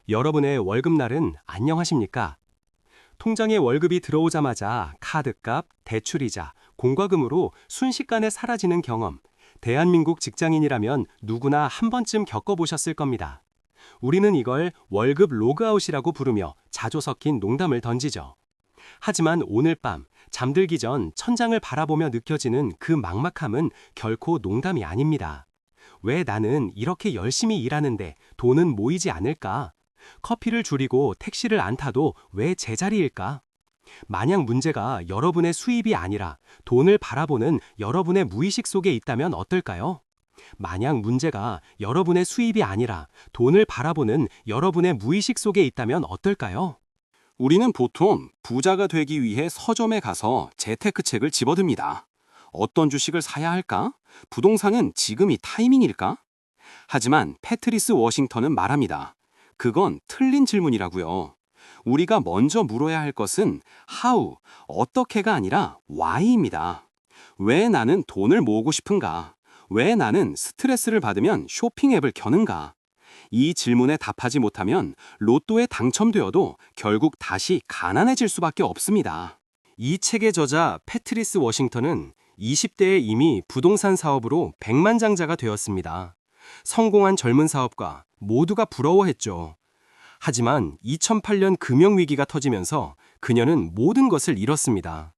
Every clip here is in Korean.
여러분의 월급날은 안녕하십니까? 통장에 월급이 들어오자마자 카드값, 대출이자, 공과금으로 순식간에 사라지는 경험. 대한민국 직장인이라면 누구나 한 번쯤 겪어보셨을 겁니다. 우리는 이걸 월급 로그아웃이라고 부르며 자주 섞인 농담을 던지죠. 하지만 오늘 밤 잠들기 전 천장을 바라보며 느껴지는 그 막막함은 결코 농담이 아닙니다. 왜 나는 이렇게 열심히 일하는데 돈은 모이지 않을까? 커피를 줄이고 택시를 안 타도 왜 제자리일까? 만약 문제가 여러분의 수입이 아니라 돈을 바라보는 여러분의 무의식 속에 있다면 어떨까요? 만약 문제가 여러분의 수입이 아니라 돈을 바라보는 여러분의 무의식 속에 있다면 어떨까요? 우리는 보통 부자가 되기 위해 서점에 가서 재테크책을 집어듭니다. 어떤 주식을 사야 할까? 부동산은 지금이 타이밍일까? 하지만 패트리스 워싱턴은 말합니다. 그건 틀린 질문이라고요. 우리가 먼저 물어야 할 것은 how, 어떻게가 아니라 why입니다. 왜 나는 돈을 모으고 싶은가? 왜 나는 스트레스를 받으면 쇼핑 앱을 켜는가? 이 질문에 답하지 못하면 로또에 당첨되어도 결국 다시 가난해질 수밖에 없습니다. 이 책의 저자 패트리스 워싱턴은 20대에 이미 부동산 사업으로 백만장자가 되었습니다. 성공한 젊은 사업가 모두가 부러워했죠. 하지만 2008년 금융위기가 터지면서 그녀는 모든 것을 잃었습니다.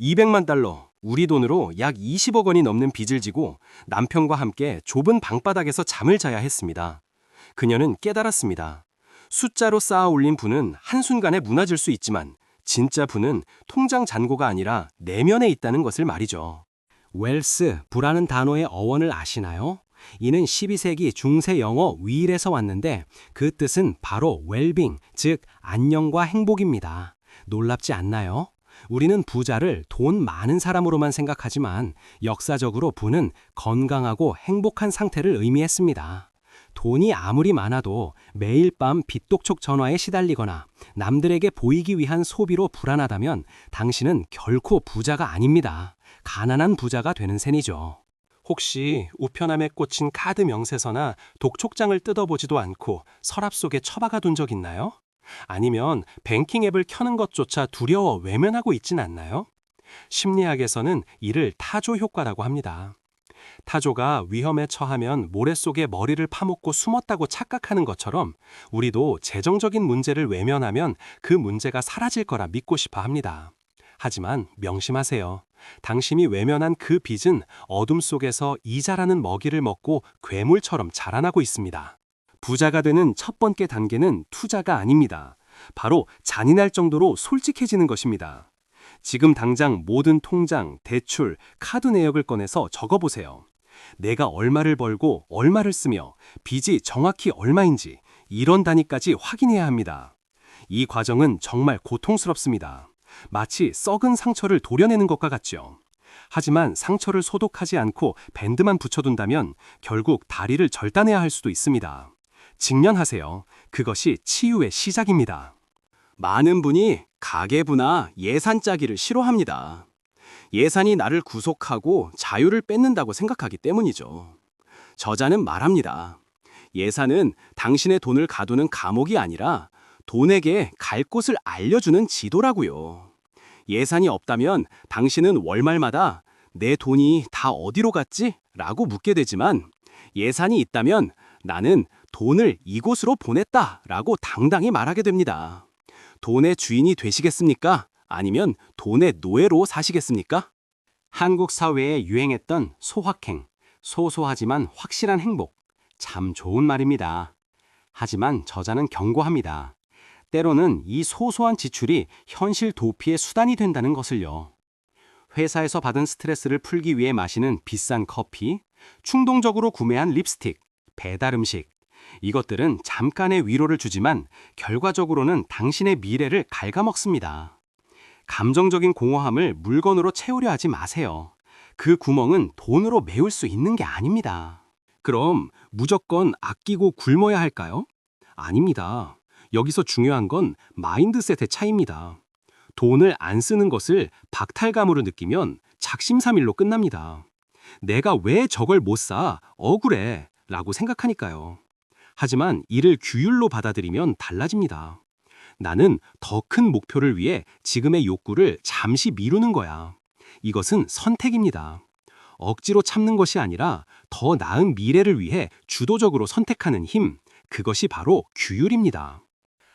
200만 달러, 우리 돈으로 약 20억 원이 넘는 빚을 지고 남편과 함께 좁은 방바닥에서 잠을 자야 했습니다. 그녀는 깨달았습니다. 숫자로 쌓아 올린 부는 한순간에 무너질 수 있지만 진짜 부는 통장 잔고가 아니라 내면에 있다는 것을 말이죠. 웰스, 부라는 단어의 어원을 아시나요? 이는 12세기 중세 영어 윌에서 왔는데 그 뜻은 바로 웰빙, 즉 안녕과 행복입니다. 놀랍지 않나요? 우리는 부자를 돈 많은 사람으로만 생각하지만 역사적으로 부는 건강하고 행복한 상태를 의미했습니다. 돈이 아무리 많아도 매일 밤 빚독촉 전화에 시달리거나 남들에게 보이기 위한 소비로 불안하다면 당신은 결코 부자가 아닙니다. 가난한 부자가 되는 셈이죠. 혹시 우편함에 꽂힌 카드 명세서나 독촉장을 뜯어보지도 않고 서랍 속에 처박아 둔 적 있나요? 아니면 뱅킹 앱을 켜는 것조차 두려워 외면하고 있진 않나요? 심리학에서는 이를 타조 효과라고 합니다. 타조가 위험에 처하면 모래 속에 머리를 파묻고 숨었다고 착각하는 것처럼 우리도 재정적인 문제를 외면하면 그 문제가 사라질 거라 믿고 싶어 합니다. 하지만 명심하세요. 당신이 외면한 그 빚은 어둠 속에서 이자라는 먹이를 먹고 괴물처럼 자라나고 있습니다. 부자가 되는 첫 번째 단계는 투자가 아닙니다. 바로 잔인할 정도로 솔직해지는 것입니다. 지금 당장 모든 통장, 대출, 카드 내역을 꺼내서 적어보세요. 내가 얼마를 벌고 얼마를 쓰며 빚이 정확히 얼마인지 이런 단위까지 확인해야 합니다. 이 과정은 정말 고통스럽습니다. 마치 썩은 상처를 도려내는 것과 같죠. 하지만 상처를 소독하지 않고 밴드만 붙여둔다면 결국 다리를 절단해야 할 수도 있습니다. 직면하세요. 그것이 치유의 시작입니다. 많은 분이 가계부나 예산 짜기를 싫어합니다. 예산이 나를 구속하고 자유를 뺏는다고 생각하기 때문이죠. 저자는 말합니다. 예산은 당신의 돈을 가두는 감옥이 아니라 돈에게 갈 곳을 알려주는 지도라고요. 예산이 없다면 당신은 월말마다 내 돈이 다 어디로 갔지? 라고 묻게 되지만 예산이 있다면 나는 돈을 이곳으로 보냈다 라고 당당히 말하게 됩니다. 돈의 주인이 되시겠습니까? 아니면 돈의 노예로 사시겠습니까? 한국 사회에 유행했던 소확행, 소소하지만 확실한 행복. 참 좋은 말입니다. 하지만 저자는 경고합니다. 때로는 이 소소한 지출이 현실 도피의 수단이 된다는 것을요. 회사에서 받은 스트레스를 풀기 위해 마시는 비싼 커피, 충동적으로 구매한 립스틱, 배달 음식. 이것들은 잠깐의 위로를 주지만 결과적으로는 당신의 미래를 갉아먹습니다. 감정적인 공허함을 물건으로 채우려 하지 마세요. 그 구멍은 돈으로 메울 수 있는 게 아닙니다. 그럼 무조건 아끼고 굶어야 할까요? 아닙니다. 여기서 중요한 건 마인드셋의 차이입니다. 돈을 안 쓰는 것을 박탈감으로 느끼면 작심삼일로 끝납니다. 내가 왜 저걸 못 사? 억울해. 라고 생각하니까요. 하지만 이를 규율로 받아들이면 달라집니다. 나는 더 큰 목표를 위해 지금의 욕구를 잠시 미루는 거야. 이것은 선택입니다. 억지로 참는 것이 아니라 더 나은 미래를 위해 주도적으로 선택하는 힘, 그것이 바로 규율입니다.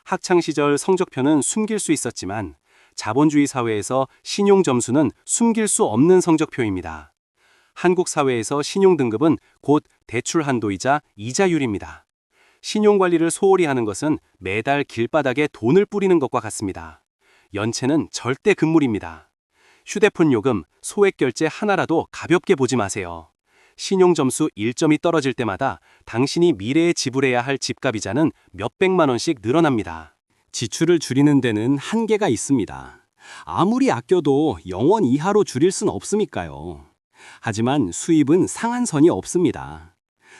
학창시절 성적표는 숨길 수 있었지만 자본주의 사회에서 신용 점수는 숨길 수 없는 성적표입니다. 한국 사회에서 신용 등급은 곧 대출 한도이자 이자율입니다. 신용 관리를 소홀히 하는 것은 매달 길바닥에 돈을 뿌리는 것과 같습니다. 연체는 절대 금물입니다. 휴대폰 요금, 소액 결제 하나라도 가볍게 보지 마세요. 신용 점수 1점이 떨어질 때마다 당신이 미래에 지불해야 할 집값이자는 몇백만 원씩 늘어납니다. 지출을 줄이는 데는 한계가 있습니다. 아무리 아껴도 0원 이하로 줄일 순 없으니까요. 하지만 수입은 상한선이 없습니다.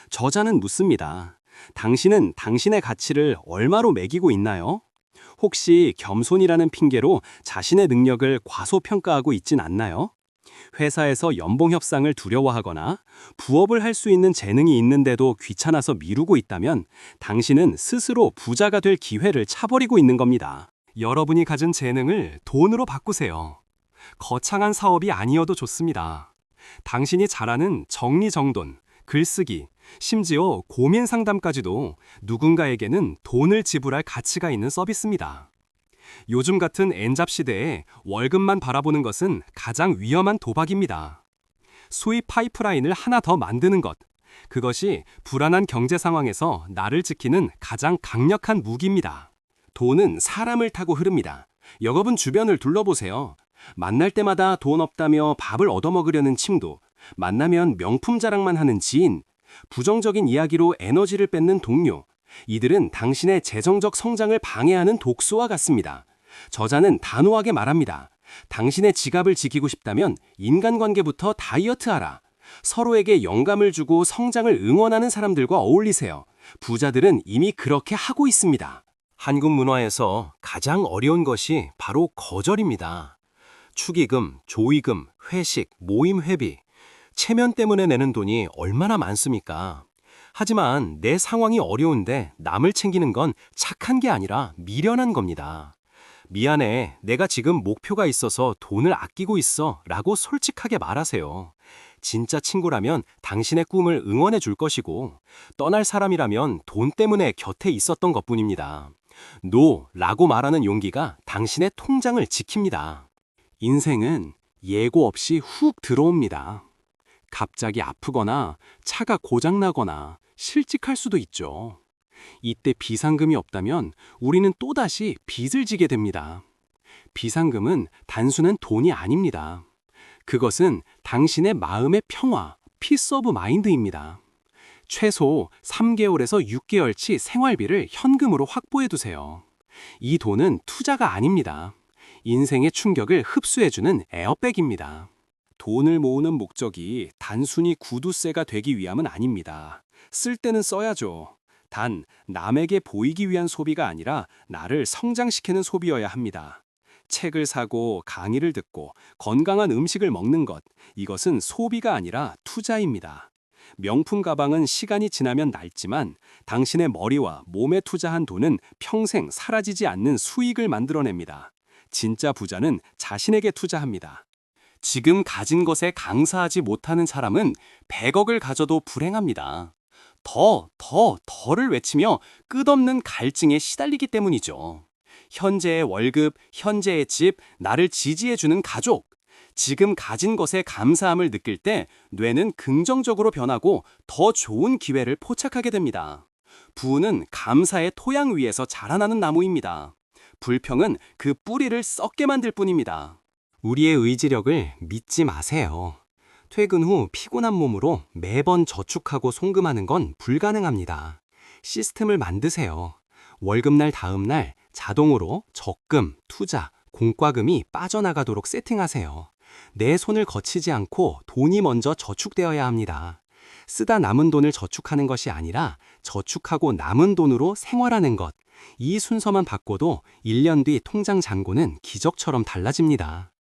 저자는 묻습니다. 당신은 당신의 가치를 얼마로 매기고 있나요? 혹시 겸손이라는 핑계로 자신의 능력을 과소평가하고 있진 않나요? 회사에서 연봉 협상을 두려워하거나 부업을 할 수 있는 재능이 있는데도 귀찮아서 미루고 있다면 당신은 스스로 부자가 될 기회를 차버리고 있는 겁니다. 여러분이 가진 재능을 돈으로 바꾸세요. 거창한 사업이 아니어도 좋습니다. 당신이 잘하는 정리정돈, 글쓰기, 심지어 고민 상담까지도 누군가에게는 돈을 지불할 가치가 있는 서비스입니다. 요즘 같은 N잡 시대에 월급만 바라보는 것은 가장 위험한 도박입니다. 수입 파이프라인을 하나 더 만드는 것, 그것이 불안한 경제 상황에서 나를 지키는 가장 강력한 무기입니다. 돈은 사람을 타고 흐릅니다. 여러분 주변을 둘러보세요. 만날 때마다 돈 없다며 밥을 얻어먹으려는 친구, 만나면 명품 자랑만 하는 지인, 부정적인 이야기로 에너지를 뺏는 동료, 이들은 당신의 재정적 성장을 방해하는 독소와 같습니다. 저자는 단호하게 말합니다. 당신의 지갑을 지키고 싶다면 인간관계부터 다이어트하라. 서로에게 영감을 주고 성장을 응원하는 사람들과 어울리세요. 부자들은 이미 그렇게 하고 있습니다. 한국 문화에서 가장 어려운 것이 바로 거절입니다. 축의금, 조의금, 회식, 모임 회비, 체면 때문에 내는 돈이 얼마나 많습니까? 하지만 내 상황이 어려운데 남을 챙기는 건 착한 게 아니라 미련한 겁니다. 미안해, 내가 지금 목표가 있어서 돈을 아끼고 있어 라고 솔직하게 말하세요. 진짜 친구라면 당신의 꿈을 응원해 줄 것이고 떠날 사람이라면 돈 때문에 곁에 있었던 것뿐입니다. 노라고 말하는 용기가 당신의 통장을 지킵니다. 인생은 예고 없이 훅 들어옵니다. 갑자기 아프거나 차가 고장나거나 실직할 수도 있죠. 이때 비상금이 없다면 우리는 또다시 빚을 지게 됩니다. 비상금은 단순한 돈이 아닙니다. 그것은 당신의 마음의 평화, 피스 오브 마인드입니다. 최소 3개월에서 6개월치 생활비를 현금으로 확보해 두세요. 이 돈은 투자가 아닙니다. 인생의 충격을 흡수해주는 에어백입니다. 돈을 모으는 목적이 단순히 구두쇠가 되기 위함은 아닙니다. 쓸 때는 써야죠. 단, 남에게 보이기 위한 소비가 아니라 나를 성장시키는 소비여야 합니다. 책을 사고 강의를 듣고 건강한 음식을 먹는 것, 이것은 소비가 아니라 투자입니다. 명품 가방은 시간이 지나면 낡지만 당신의 머리와 몸에 투자한 돈은 평생 사라지지 않는 수익을 만들어냅니다. 진짜 부자는 자신에게 투자합니다. 지금 가진 것에 강사하지 못하는 사람은 100억을 가져도 불행합니다. 더를 외치며 끝없는 갈증에 시달리기 때문이죠. 현재의 월급, 현재의 집, 나를 지지해주는 가족. 지금 가진 것에 감사함을 느낄 때 뇌는 긍정적으로 변하고 더 좋은 기회를 포착하게 됩니다. 부는 감사의 토양 위에서 자라나는 나무입니다. 불평은 그 뿌리를 썩게 만들 뿐입니다. 우리의 의지력을 믿지 마세요. 퇴근 후 피곤한 몸으로 매번 저축하고 송금하는 건 불가능합니다. 시스템을 만드세요. 월급날 다음 날 자동으로 적금, 투자, 공과금이 빠져나가도록 세팅하세요. 내 손을 거치지 않고 돈이 먼저 저축되어야 합니다. 쓰다 남은 돈을 저축하는 것이 아니라 저축하고 남은 돈으로 생활하는 것. 이 순서만 바꿔도 1년 뒤 통장 잔고는 기적처럼 달라집니다.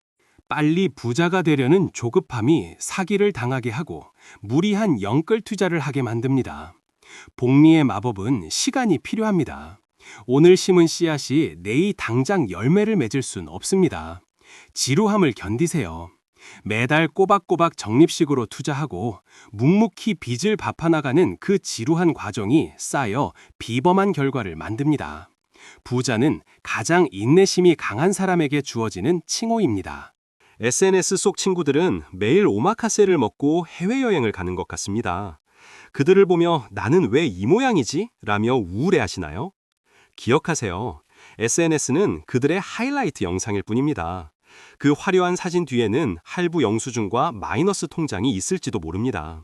빨리 부자가 되려는 조급함이 사기를 당하게 하고 무리한 영끌 투자를 하게 만듭니다. 복리의 마법은 시간이 필요합니다. 오늘 심은 씨앗이 내일 당장 열매를 맺을 순 없습니다. 지루함을 견디세요. 매달 꼬박꼬박 적립식으로 투자하고 묵묵히 빚을 갚아나가는 그 지루한 과정이 쌓여 비범한 결과를 만듭니다. 부자는 가장 인내심이 강한 사람에게 주어지는 칭호입니다. SNS 속 친구들은 매일 오마카세를 먹고 해외여행을 가는 것 같습니다. 그들을 보며 나는 왜 이 모양이지? 라며 우울해하시나요? 기억하세요. SNS는 그들의 하이라이트 영상일 뿐입니다. 그 화려한 사진 뒤에는 할부 영수증과 마이너스 통장이 있을지도 모릅니다.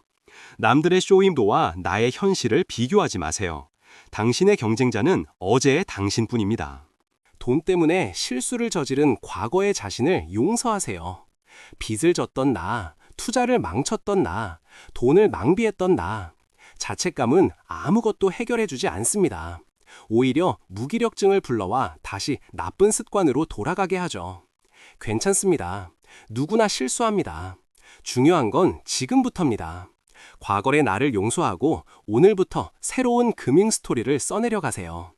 남들의 쇼윈도와 나의 현실을 비교하지 마세요. 당신의 경쟁자는 어제의 당신뿐입니다. 돈 때문에 실수를 저지른 과거의 자신을 용서하세요. 빚을 졌던 나, 투자를 망쳤던 나, 돈을 낭비했던 나. 자책감은 아무것도 해결해주지 않습니다. 오히려 무기력증을 불러와 다시 나쁜 습관으로 돌아가게 하죠. 괜찮습니다. 누구나 실수합니다. 중요한 건 지금부터입니다. 과거의 나를 용서하고 오늘부터 새로운 금융 스토리를 써내려 가세요.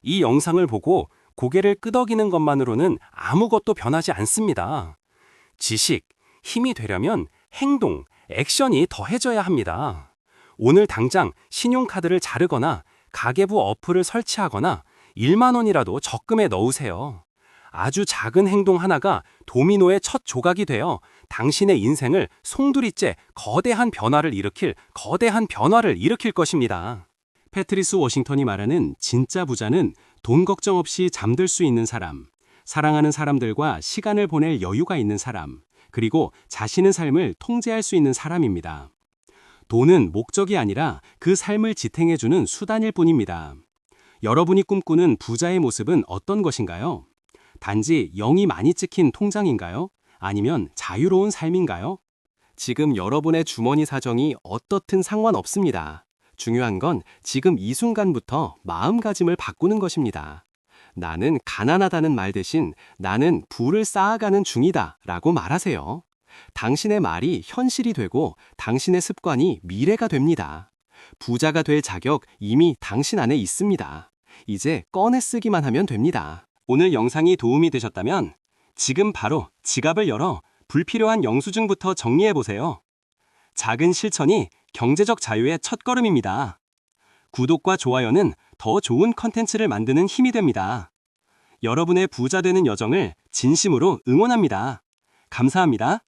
이 영상을 보고 고개를 끄덕이는 것만으로는 아무것도 변하지 않습니다. 지식, 힘이 되려면 행동, 액션이 더해져야 합니다. 오늘 당장 신용카드를 자르거나 가계부 어플을 설치하거나 1만 원이라도 적금에 넣으세요. 아주 작은 행동 하나가 도미노의 첫 조각이 되어 당신의 인생을 송두리째 거대한 변화를 일으킬 것입니다. 패트리스 워싱턴이 말하는 진짜 부자는 돈 걱정 없이 잠들 수 있는 사람, 사랑하는 사람들과 시간을 보낼 여유가 있는 사람, 그리고 자신의 삶을 통제할 수 있는 사람입니다. 돈은 목적이 아니라 그 삶을 지탱해주는 수단일 뿐입니다. 여러분이 꿈꾸는 부자의 모습은 어떤 것인가요? 단지 영이 많이 찍힌 통장인가요? 아니면 자유로운 삶인가요? 지금 여러분의 주머니 사정이 어떻든 상관없습니다. 중요한 건 지금 이 순간부터 마음가짐을 바꾸는 것입니다. 나는 가난하다는 말 대신 나는 부를 쌓아가는 중이다 라고 말하세요. 당신의 말이 현실이 되고 당신의 습관이 미래가 됩니다. 부자가 될 자격 이미 당신 안에 있습니다. 이제 꺼내 쓰기만 하면 됩니다. 오늘 영상이 도움이 되셨다면 지금 바로 지갑을 열어 불필요한 영수증부터 정리해보세요. 작은 실천이 경제적 자유의 첫걸음입니다. 구독과 좋아요는 더 좋은 컨텐츠를 만드는 힘이 됩니다. 여러분의 부자 되는 여정을 진심으로 응원합니다. 감사합니다.